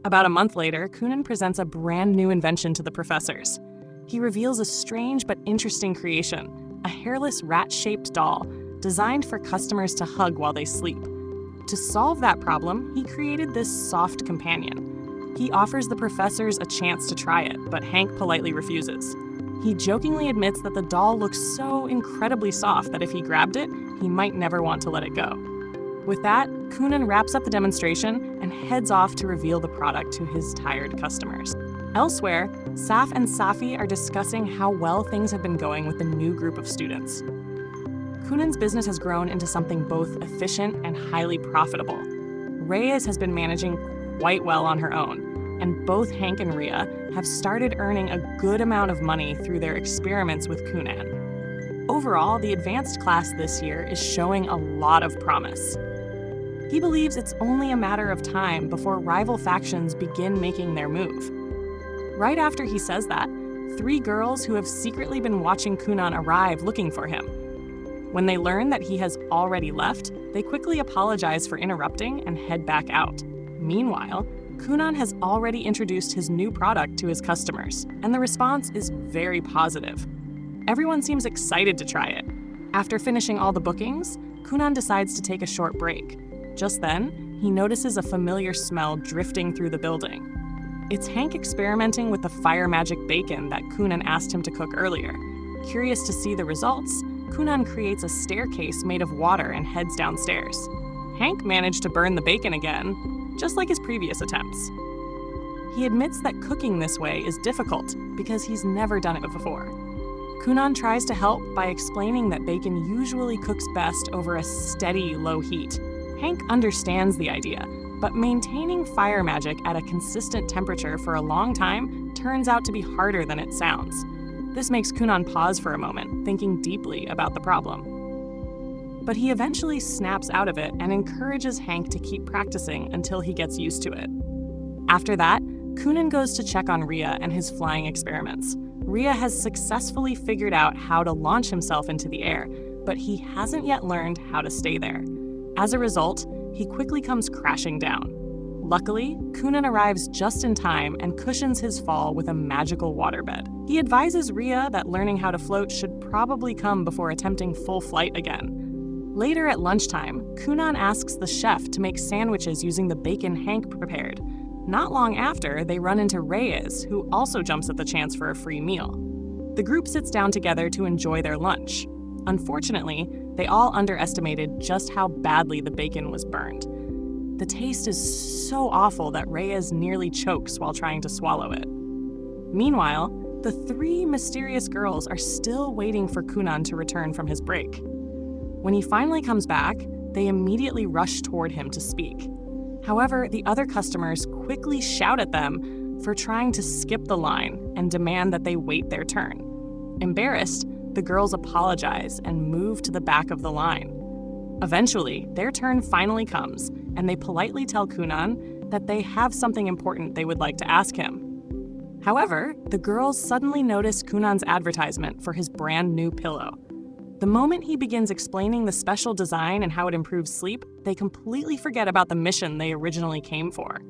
About a month later, Kunan presents a brand new invention to the professors. He reveals a strange but interesting creation, a hairless rat-shaped doll designed for customers to hug while they sleep. To solve that problem, he created this soft companion. He offers the professors a chance to try it, but Hank politely refuses. He jokingly admits that the doll looks so incredibly soft that if he grabbed it, he might never want to let it go. With that, Kunan wraps up the demonstration and heads off to reveal the product to his tired customers. Elsewhere, Saf and Safi are discussing how well things have been going with the new group of students. Kunan's business has grown into something both efficient and highly profitable. Reyes has been managing quite well on her own, and both Hank and Rhea have started earning a good amount of money through their experiments with Kunan. Overall, the advanced class this year is showing a lot of promise. He believes it's only a matter of time before rival factions begin making their move. Right after he says that, 3 girls who have secretly been watching Kunan arrive looking for him. When they learn that he has already left, they quickly apologize for interrupting and head back out. Meanwhile, Kunan has already introduced his new product to his customers, and the response is very positive. Everyone seems excited to try it. After finishing all the bookings, Kunan decides to take a short break. Just then, he notices a familiar smell drifting through the building. It's Hank experimenting with the fire magic bacon that Kunan asked him to cook earlier. Curious to see the results, Kunan creates a staircase made of water and heads downstairs. Hank managed to burn the bacon again, just like his previous attempts. He admits that cooking this way is difficult because he's never done it before. Kunan tries to help by explaining that bacon usually cooks best over a steady low heat. Hank understands the idea, but maintaining fire magic at a consistent temperature for a long time turns out to be harder than it sounds. This makes Kunan pause for a moment, thinking deeply about the problem. But he eventually snaps out of it and encourages Hank to keep practicing until he gets used to it. After that, Kunan goes to check on Rhea and his flying experiments. Rhea has successfully figured out how to launch himself into the air, but he hasn't yet learned how to stay there. As a result, he quickly comes crashing down. Luckily, Kunan arrives just in time and cushions his fall with a magical waterbed. He advises Rhea that learning how to float should probably come before attempting full flight again. Later at lunchtime, Kunan asks the chef to make sandwiches using the bacon Hank prepared. Not long after, they run into Reyes, who also jumps at the chance for a free meal. The group sits down together to enjoy their lunch. Unfortunately, they all underestimated just how badly the bacon was burned. The taste is so awful that Reyes nearly chokes while trying to swallow it. Meanwhile, the 3 mysterious girls are still waiting for Kunan to return from his break. When he finally comes back, they immediately rush toward him to speak. However, the other customers quickly shout at them for trying to skip the line and demand that they wait their turn. Embarrassed, the girls apologize and move to the back of the line. Eventually, their turn finally comes, and they politely tell Kunan that they have something important they would like to ask him. However, the girls suddenly notice Kunan's advertisement for his brand new pillow. The moment he begins explaining the special design and how it improves sleep, they completely forget about the mission they originally came for.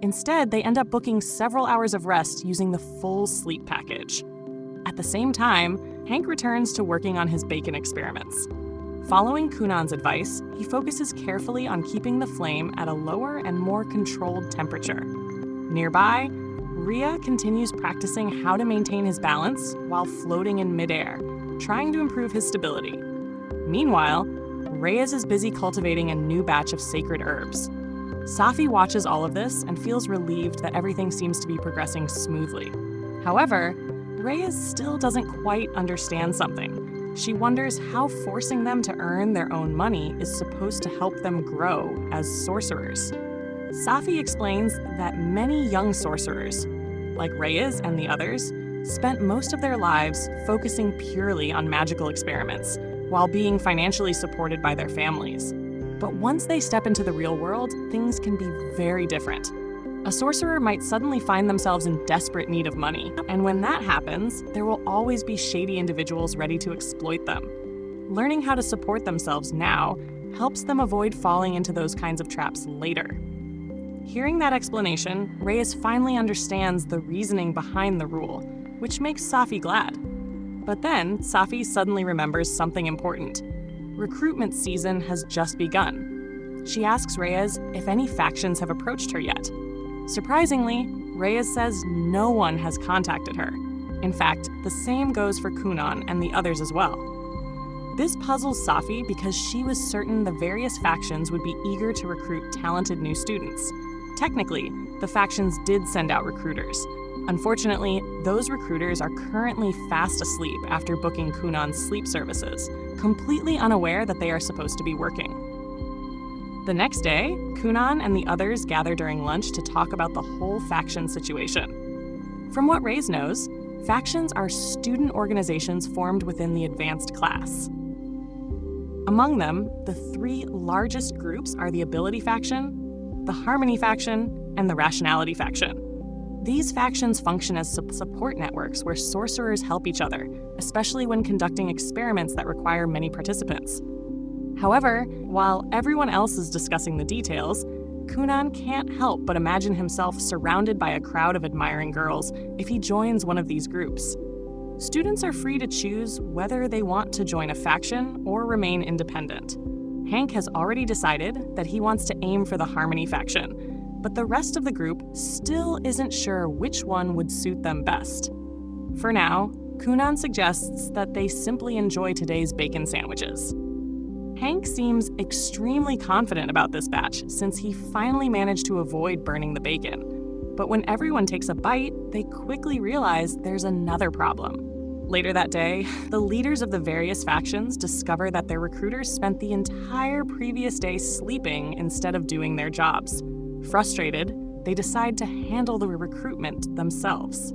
Instead, they end up booking several hours of rest using the full sleep package. At the same time, Hank returns to working on his bacon experiments. Following Kunan's advice, he focuses carefully on keeping the flame at a lower and more controlled temperature. Nearby, Rhea continues practicing how to maintain his balance while floating in midair, trying to improve his stability. Meanwhile, Reyes is busy cultivating a new batch of sacred herbs. Safi watches all of this and feels relieved that everything seems to be progressing smoothly. However, Reyes still doesn't quite understand something. She wonders how forcing them to earn their own money is supposed to help them grow as sorcerers. Safi explains that many young sorcerers, like Reyes and the others, spent most of their lives focusing purely on magical experiments, while being financially supported by their families. But once they step into the real world, things can be very different. A sorcerer might suddenly find themselves in desperate need of money, and when that happens, there will always be shady individuals ready to exploit them. Learning how to support themselves now helps them avoid falling into those kinds of traps later. Hearing that explanation, Reyes finally understands the reasoning behind the rule, which makes Safi glad. But then, Safi suddenly remembers something important. Recruitment season has just begun. She asks Reyes if any factions have approached her yet. Surprisingly, Reyes says no one has contacted her. In fact, the same goes for Kunan and the others as well. This puzzles Safi because she was certain the various factions would be eager to recruit talented new students. Technically, the factions did send out recruiters. Unfortunately, those recruiters are currently fast asleep after booking Kunan's sleep services, completely unaware that they are supposed to be working. The next day, Kunan and the others gather during lunch to talk about the whole faction situation. From what Reyes knows, factions are student organizations formed within the advanced class. Among them, the three largest groups are the Ability faction, the Harmony faction, and the Rationality faction. These factions function as support networks where sorcerers help each other, especially when conducting experiments that require many participants. However, while everyone else is discussing the details, Kunan can't help but imagine himself surrounded by a crowd of admiring girls if he joins one of these groups. Students are free to choose whether they want to join a faction or remain independent. Hank has already decided that he wants to aim for the Harmony faction, but the rest of the group still isn't sure which one would suit them best. For now, Kunan suggests that they simply enjoy today's bacon sandwiches. Hank seems extremely confident about this batch since he finally managed to avoid burning the bacon. But when everyone takes a bite, they quickly realize there's another problem. Later that day, the leaders of the various factions discover that their recruiters spent the entire previous day sleeping instead of doing their jobs. Frustrated, they decide to handle the recruitment themselves.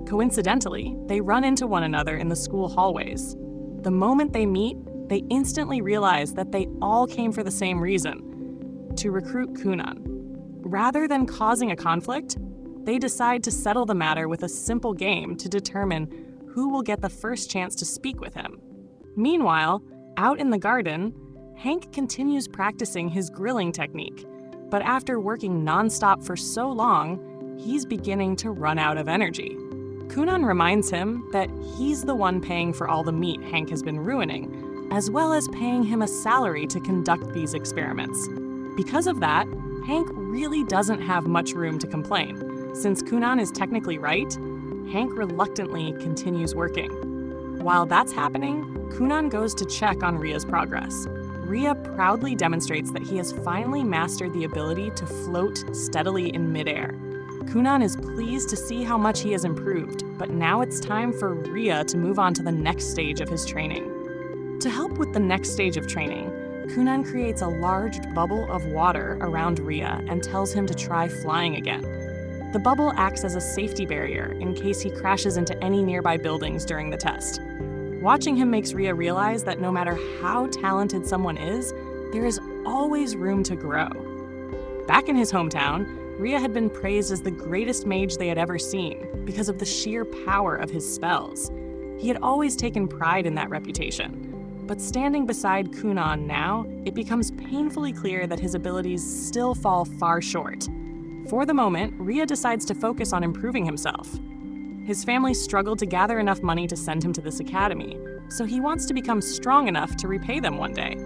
Coincidentally, they run into one another in the school hallways. The moment they meet, they instantly realize that they all came for the same reason: to recruit Kunan. Rather than causing a conflict, they decide to settle the matter with a simple game to determine who will get the first chance to speak with him. Meanwhile, out in the garden, Hank continues practicing his grilling technique, but after working nonstop for so long, he's beginning to run out of energy. Kunan reminds him that he's the one paying for all the meat Hank has been ruining, as well as paying him a salary to conduct these experiments. Because of that, Hank really doesn't have much room to complain. Since Kunan is technically right, Hank reluctantly continues working. While that's happening, Kunan goes to check on Ria's progress. Ria proudly demonstrates that he has finally mastered the ability to float steadily in midair. Kunan is pleased to see how much he has improved, but now it's time for Ria to move on to the next stage of his training. To help with the next stage of training, Kunan creates a large bubble of water around Ria and tells him to try flying again. The bubble acts as a safety barrier in case he crashes into any nearby buildings during the test. Watching him makes Ria realize that no matter how talented someone is, there is always room to grow. Back in his hometown, Ria had been praised as the greatest mage they had ever seen because of the sheer power of his spells. He had always taken pride in that reputation. But standing beside Kunan now, it becomes painfully clear that his abilities still fall far short. For the moment, Ria decides to focus on improving himself. His family struggled to gather enough money to send him to this academy, so he wants to become strong enough to repay them one day.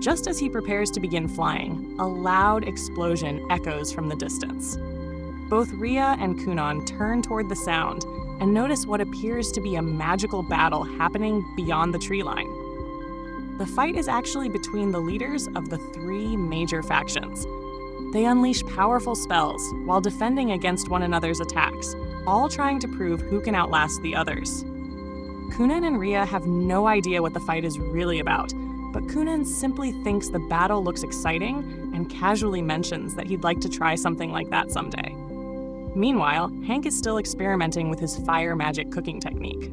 Just as he prepares to begin flying, a loud explosion echoes from the distance. Both Ria and Kunan turn toward the sound and notice what appears to be a magical battle happening beyond the tree line. The fight is actually between the leaders of the three major factions. They unleash powerful spells while defending against one another's attacks, all trying to prove who can outlast the others. Kunan and Ria have no idea what the fight is really about, but Kunan simply thinks the battle looks exciting and casually mentions that he'd like to try something like that someday. Meanwhile, Hank is still experimenting with his fire magic cooking technique.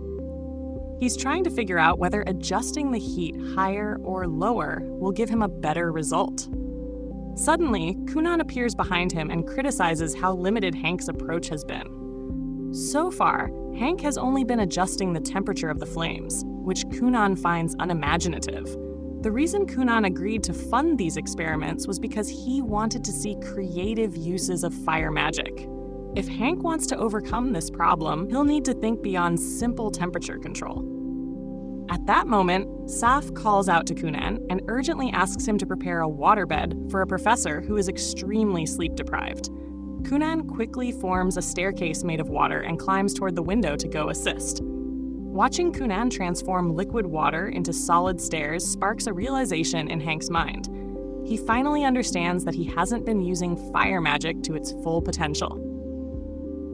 He's trying to figure out whether adjusting the heat higher or lower will give him a better result. Suddenly, Kunan appears behind him and criticizes how limited Hank's approach has been. So far, Hank has only been adjusting the temperature of the flames, which Kunan finds unimaginative. The reason Kunan agreed to fund these experiments was because he wanted to see creative uses of fire magic. If Hank wants to overcome this problem, he'll need to think beyond simple temperature control. At that moment, Saf calls out to Kunan and urgently asks him to prepare a waterbed for a professor who is extremely sleep-deprived. Kunan quickly forms a staircase made of water and climbs toward the window to go assist. Watching Kunan transform liquid water into solid stairs sparks a realization in Hank's mind. He finally understands that he hasn't been using fire magic to its full potential.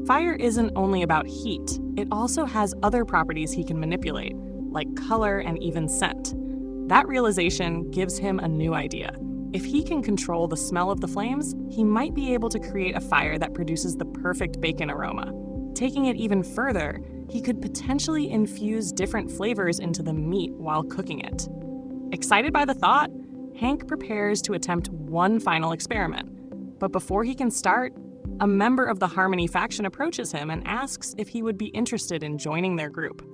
Fire isn't only about heat, it also has other properties he can manipulate, like color and even scent. That realization gives him a new idea. If he can control the smell of the flames, he might be able to create a fire that produces the perfect bacon aroma. Taking it even further, he could potentially infuse different flavors into the meat while cooking it. Excited by the thought, Hank prepares to attempt one final experiment. But before he can start, a member of the Harmony faction approaches him and asks if he would be interested in joining their group.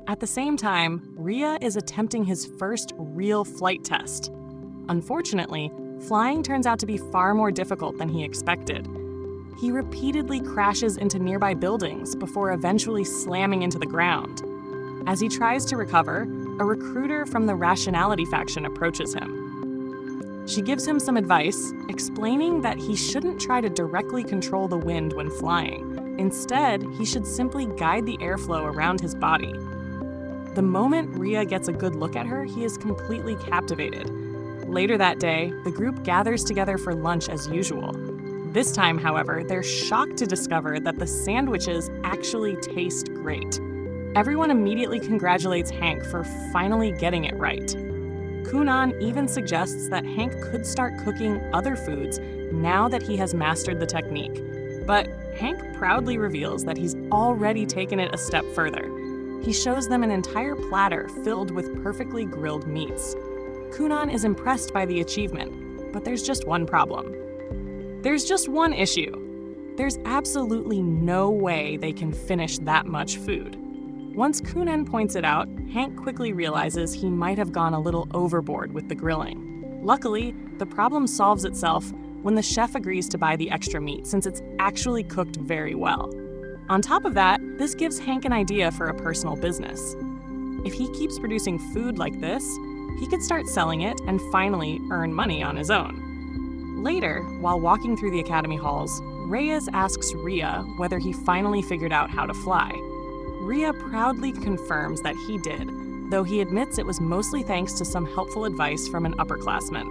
At the same time, Rhea is attempting his first real flight test. Unfortunately, flying turns out to be far more difficult than he expected. He repeatedly crashes into nearby buildings before eventually slamming into the ground. As he tries to recover, a recruiter from the Rationality faction approaches him. She gives him some advice, explaining that he shouldn't try to directly control the wind when flying. Instead, he should simply guide the airflow around his body. The moment Rhea gets a good look at her, he is completely captivated. Later that day, the group gathers together for lunch as usual. This time, however, they're shocked to discover that the sandwiches actually taste great. Everyone immediately congratulates Hank for finally getting it right. Kunan even suggests that Hank could start cooking other foods now that he has mastered the technique. But Hank proudly reveals that he's already taken it a step further. He shows them an entire platter filled with perfectly grilled meats. Kunan is impressed by the achievement, but there's just one problem. There's just one issue. There's absolutely no way they can finish that much food. Once Kunan points it out, Hank quickly realizes he might have gone a little overboard with the grilling. Luckily, the problem solves itself when the chef agrees to buy the extra meat since it's actually cooked very well. On top of that, this gives Hank an idea for a personal business. If he keeps producing food like this, he could start selling it and finally earn money on his own. Later, while walking through the academy halls, Reyes asks Rhea whether he finally figured out how to fly. Rhea proudly confirms that he did, though he admits it was mostly thanks to some helpful advice from an upperclassman.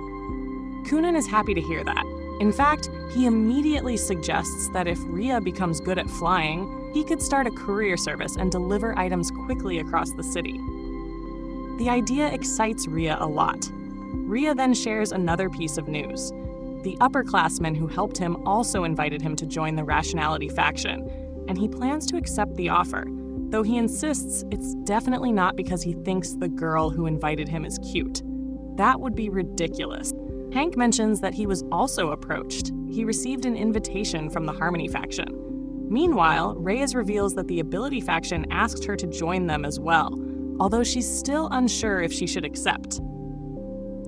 Kunan is happy to hear that. In fact, he immediately suggests that if Rhea becomes good at flying, he could start a courier service and deliver items quickly across the city. The idea excites Rhea a lot. Rhea then shares another piece of news. The upperclassmen who helped him also invited him to join the Rationality faction, and he plans to accept the offer, though he insists it's definitely not because he thinks the girl who invited him is cute. That would be ridiculous. Hank mentions that he was also approached. He received an invitation from the Harmony faction. Meanwhile, Reyes reveals that the Ability faction asked her to join them as well, although she's still unsure if she should accept.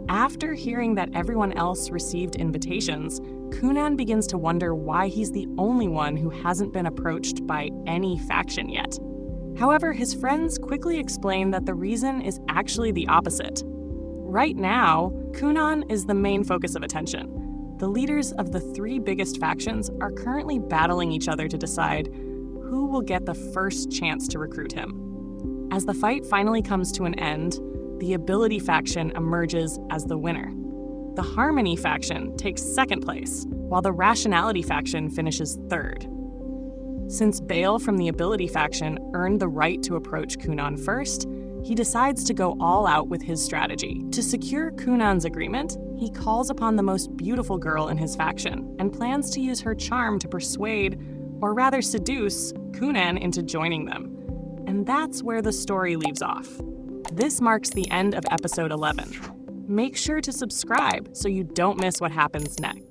After hearing that everyone else received invitations, Kunan begins to wonder why he's the only one who hasn't been approached by any faction yet. However, his friends quickly explain that the reason is actually the opposite. Right now, Kunan is the main focus of attention. The leaders of the three biggest factions are currently battling each other to decide who will get the first chance to recruit him. As the fight finally comes to an end, the Ability faction emerges as the winner. The Harmony faction takes second place, while the Rationality faction finishes third. Since Bale from the Ability faction earned the right to approach Kunan first, he decides to go all out with his strategy. To secure Kunan's agreement, he calls upon the most beautiful girl in his faction and plans to use her charm to persuade, or rather seduce, Kunan into joining them. And that's where the story leaves off. This marks the end of episode 11. Make sure to subscribe so you don't miss what happens next.